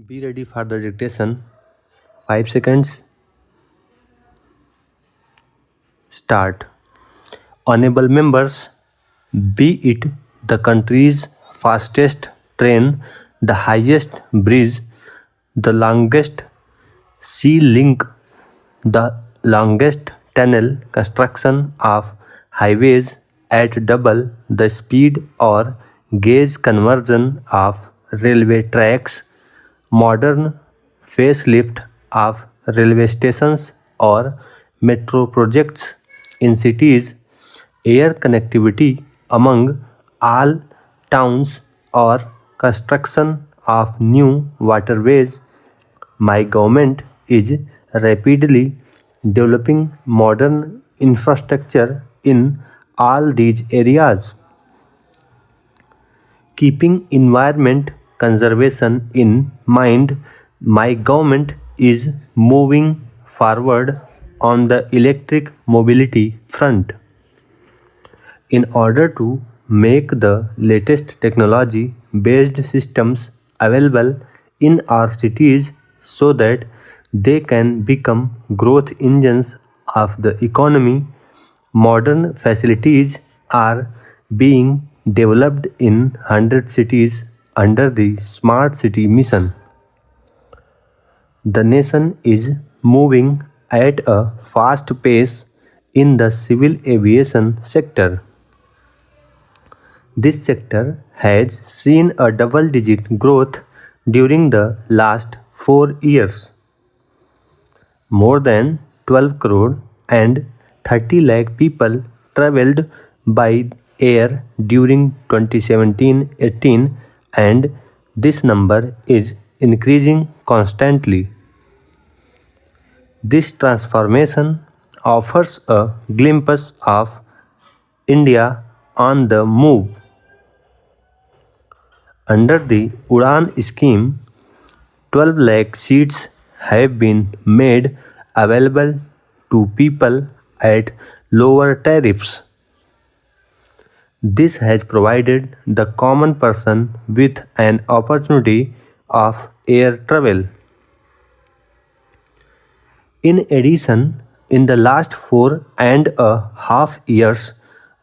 Be ready for the dictation. 5 seconds. Start. Honorable members, be it the country's fastest train, the highest bridge, the longest sea link, the longest tunnel construction of highways at double the speed or gauge conversion of railway tracks, modern facelift of railway stations or metro projects in cities, air connectivity among all towns, or construction of new waterways. My government is rapidly developing modern infrastructure in all these areas. Keeping environment conservation in mind, my government is moving forward on the electric mobility front. In order to make the latest technology based systems available in our cities so that they can become growth engines of the economy, modern facilities are being developed in 100 cities under the Smart City Mission. The nation is moving at a fast pace in the civil aviation sector. This sector has seen a double-digit growth during the last 4 years. More than 12 crore and 30 lakh people traveled by air during 2017-18, and this number is increasing constantly. This transformation offers a glimpse of India on the move. Under the Udan scheme, 12 lakh seats have been made available to people at lower tariffs. This has provided the common person with an opportunity of air travel. In addition, in the last 4.5 years,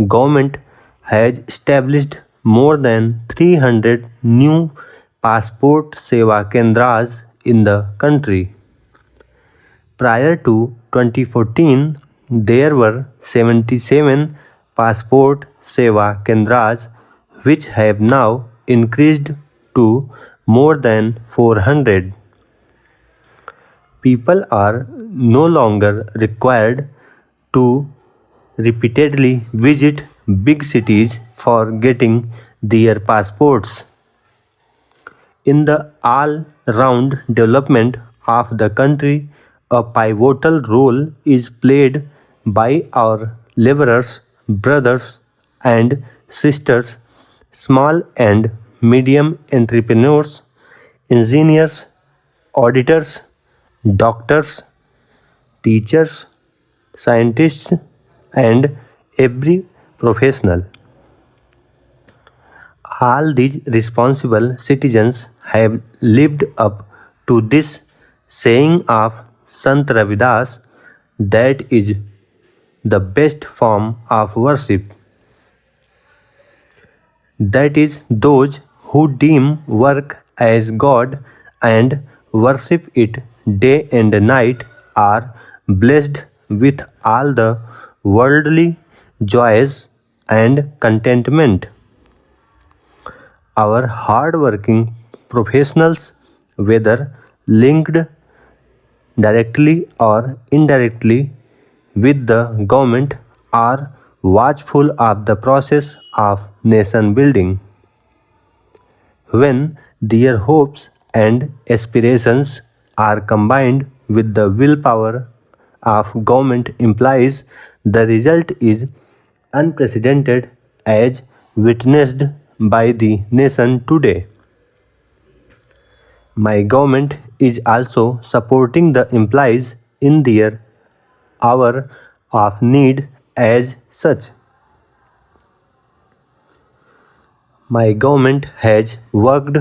government has established more than 300 new passport seva kendras in the country. Prior to 2014, there were 77 passport seva kendras, which have now increased to more than 400. People are no longer required to repeatedly visit big cities for getting their passports. In the all round development of the country, a pivotal role is played by our laborers, brothers, and sisters, small and medium entrepreneurs, engineers, auditors, doctors, teachers, scientists, and every professional. All these responsible citizens have lived up to this saying of Sant Ravidas, that is the best form of worship. That is, those who deem work as God and worship it day and night are blessed with all the worldly joys and contentment. Our hard-working professionals, whether linked directly or indirectly with the government, are watchful of the process of nation building. When their hopes and aspirations are combined with the willpower of government employees, the result is unprecedented as witnessed by the nation today. My government is also supporting the employees in their hour of need as such. My government has worked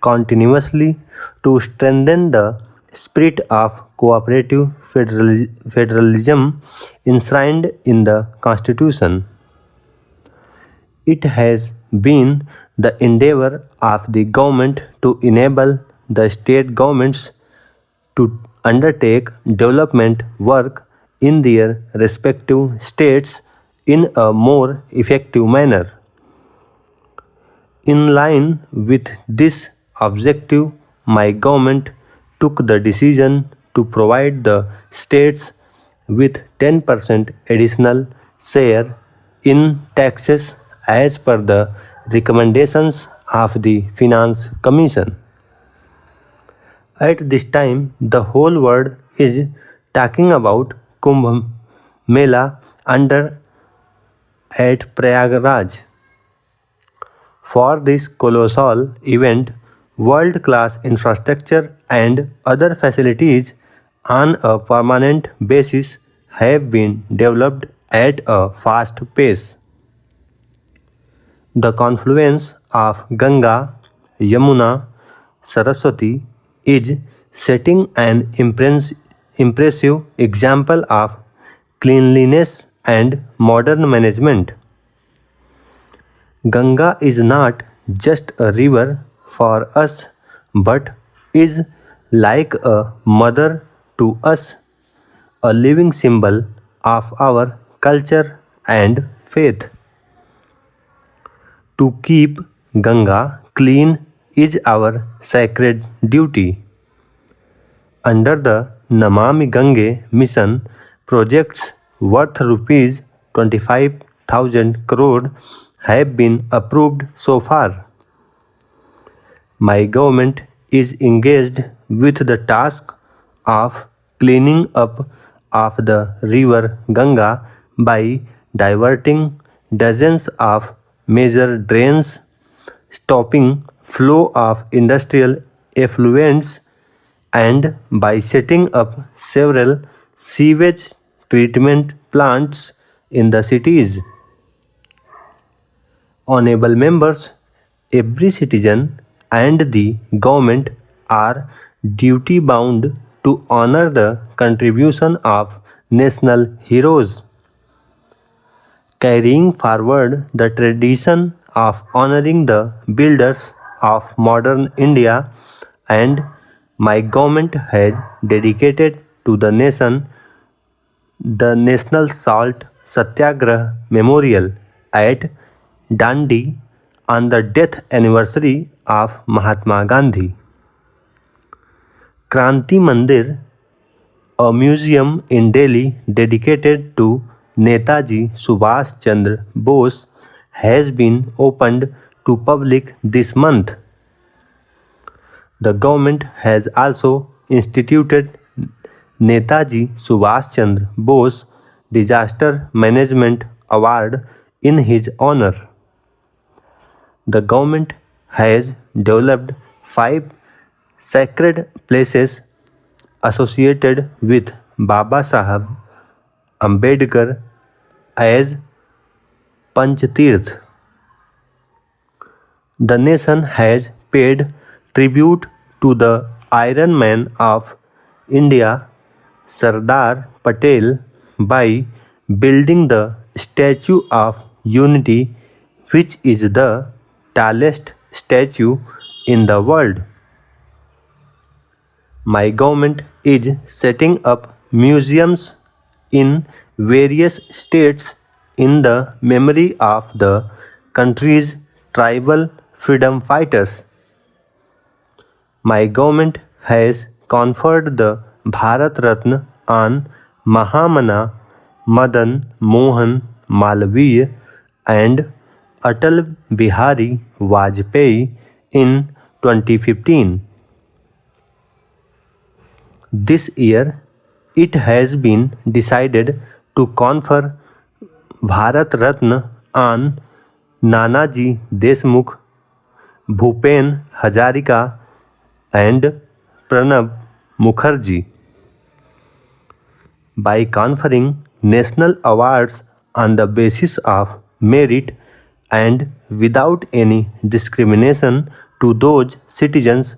continuously to strengthen the spirit of cooperative federalism enshrined in the Constitution. It has been the endeavor of the government to enable the state governments to undertake development work in their respective states in a more effective manner. In line with this objective, my government took the decision to provide the states with 10% additional share in taxes as per the recommendations of the Finance Commission. At this time, the whole world is talking about Kumbh Mela under at Prayagraj. For this colossal event, world class infrastructure and other facilities on a permanent basis have been developed at a fast pace. The confluence of Ganga, Yamuna, Saraswati is setting an impressive example of cleanliness and modern management. Ganga is not just a river for us but is like a mother to us, a living symbol of our culture and faith. To keep Ganga clean is our sacred duty. Under the Namami Gange mission, projects worth rupees 25,000 crore have been approved so far. My government is engaged with the task of cleaning up of the river Ganga by diverting dozens of major drains, stopping flow of industrial effluents, and by setting up several sewage treatment plants in the cities. Honorable members, every citizen and the government are duty bound to honor the contribution of national heroes, carrying forward the tradition of honoring the builders of modern India, and my government has dedicated to the nation the National Salt Satyagrah Memorial at Dandi on the death anniversary of Mahatma Gandhi. Kranti Mandir, a museum in Delhi dedicated to Netaji Subhash Chandra Bose, has been opened to public this month. The government has also instituted Netaji Subhash Chandra Bose Disaster Management Award in his honor. The government has developed 5 sacred places associated with Baba Sahib Ambedkar as Panchtirth. The nation has paid tribute to the Iron Man of India, Sardar Patel, by building the Statue of Unity, which is the tallest statue in the world. My government is setting up museums in various states in the memory of the country's tribal freedom fighters. My government has conferred the Bharat Ratna on Mahamana Madan Mohan Malviya and Atal Bihari Vajpayee in 2015. This year, it has been decided to confer Bharat Ratna on Nanaji Deshmukh, Bhupen Hazarika, and Pranab Mukherjee. By conferring national awards on the basis of merit and without any discrimination to those citizens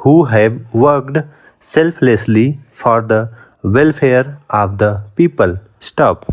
who have worked selflessly for the welfare of the people. Stop.